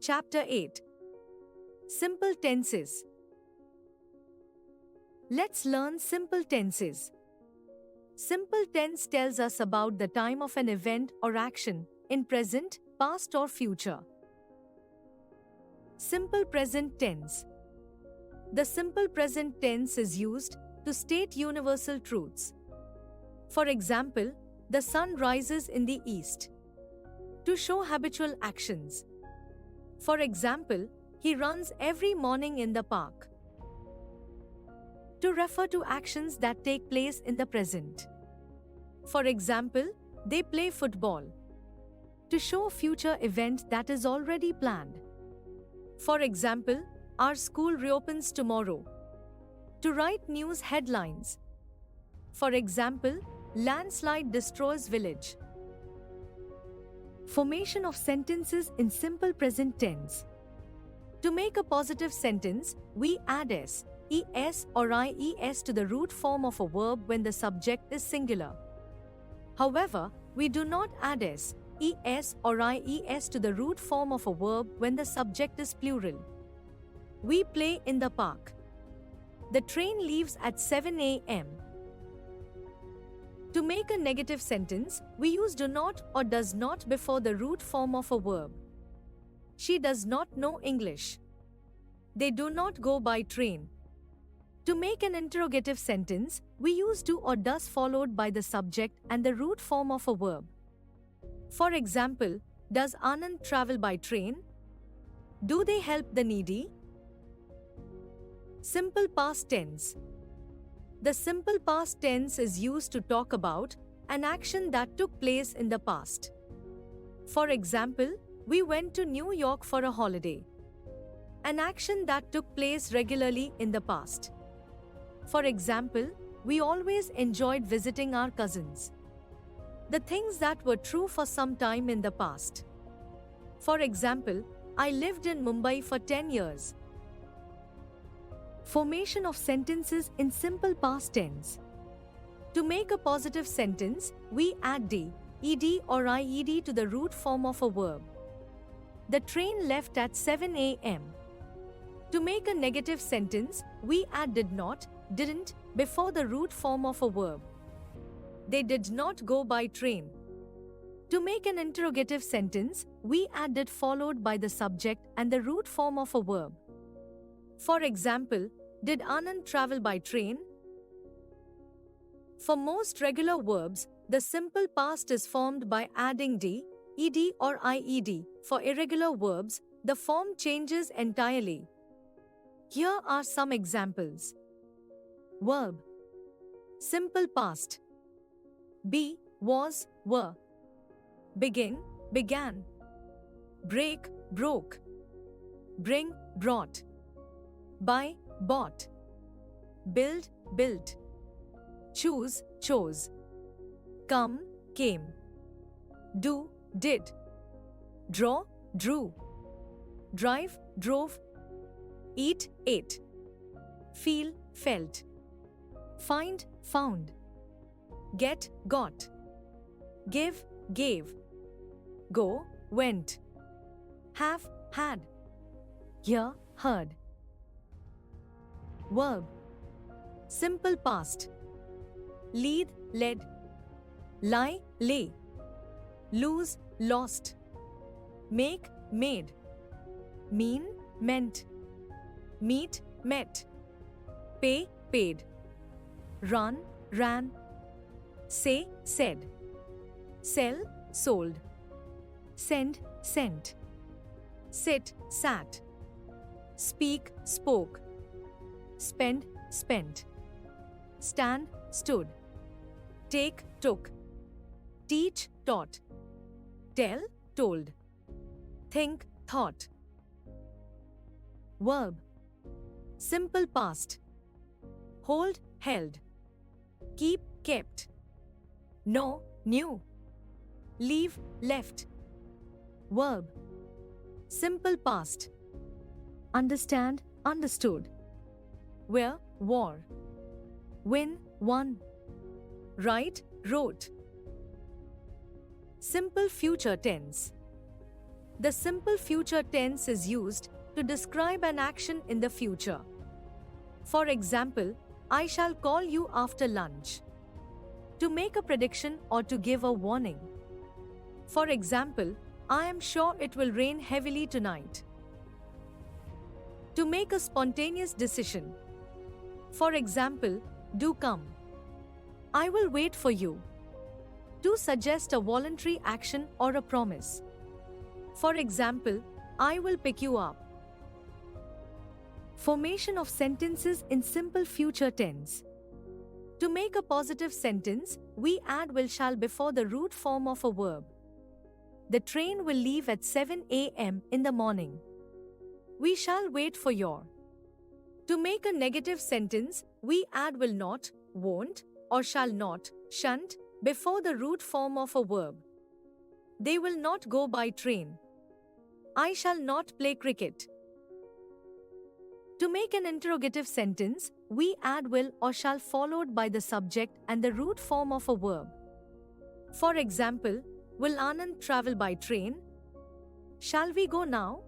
Chapter 8. Simple Tenses. Let's learn simple tenses. Simple tense tells us about the time of an event or action in present, past, or future. Simple present tense. The simple present tense is used to state universal truths. For example, the sun rises in the east. To show habitual actions. For example, he runs every morning in the park. To refer to actions that take place in the present. For example, they play football. To show a future event that is already planned. For example, our school reopens tomorrow. To write news headlines. For example, landslide destroys village. Formation of sentences in simple present tense. To make a positive sentence, we add s, es or ies to the root form of a verb when the subject is singular. However, we do not add s, es or ies to the root form of a verb when the subject is plural. We play in the park. The train leaves at 7 a.m. To make a negative sentence, we use do not or does not before the root form of a verb. She does not know English. They do not go by train. To make an interrogative sentence, we use do or does followed by the subject and the root form of a verb. For example, does Anand travel by train? Do they help the needy? Simple past tense. The simple past tense is used to talk about an action that took place in the past. For example, we went to New York for a holiday. An action that took place regularly in the past. For example, we always enjoyed visiting our cousins. The things that were true for some time in the past. For example, I lived in Mumbai for 10 years. Formation of sentences in simple past tense. To make a positive sentence, we add d, ed or ied to the root form of a verb. The train left at 7 a.m. To make a negative sentence, we add did not, didn't before the root form of a verb. They did not go by train. To make an interrogative sentence, we add did followed by the subject and the root form of a verb. For example, did Anand travel by train? For most regular verbs, the simple past is formed by adding d, ed or ied. For irregular verbs, the form changes entirely. Here are some examples. Verb. Simple past. Be, was, were. Begin, began. Break, broke. Bring, brought. Buy, bought. Build, built. Choose, chose. Come, came. Do, did. Draw, drew. Drive, drove. Eat, ate. Feel, felt. Find, found. Get, got. Give, gave. Go, went. Have, had. Hear, heard. Verb. Simple past. Lead, led. Lie, lay. Lose, lost. Make, made. Mean, meant. Meet, met. Pay, paid. Run, ran. Say, said. Sell, sold. Send, sent. Sit, sat. Speak, spoke. Spend, spent. Stand, stood. Take, took. Teach, taught. Tell, told. Think, thought. Verb. Simple past. Hold, held. Keep, kept. Know, knew. Leave, left. Verb. Simple past. Understand, understood. Wear, wore. Win, won. Write, wrote. Simple future tense. The simple future tense is used to describe an action in the future. For example, I shall call you after lunch. To make a prediction or to give a warning. For example, I am sure it will rain heavily tonight. To make a spontaneous decision. For example, do come. I will wait for you. To suggest a voluntary action or a promise. For example, I will pick you up. Formation of sentences in simple future tense. To make a positive sentence, we add will shall before the root form of a verb. The train will leave at 7 a.m. in the morning. We shall wait for your. To make a negative sentence, we add will not, won't, or shall not, shan't, before the root form of a verb. They will not go by train. I shall not play cricket. To make an interrogative sentence, we add will or shall followed by the subject and the root form of a verb. For example, will Anand travel by train? Shall we go now?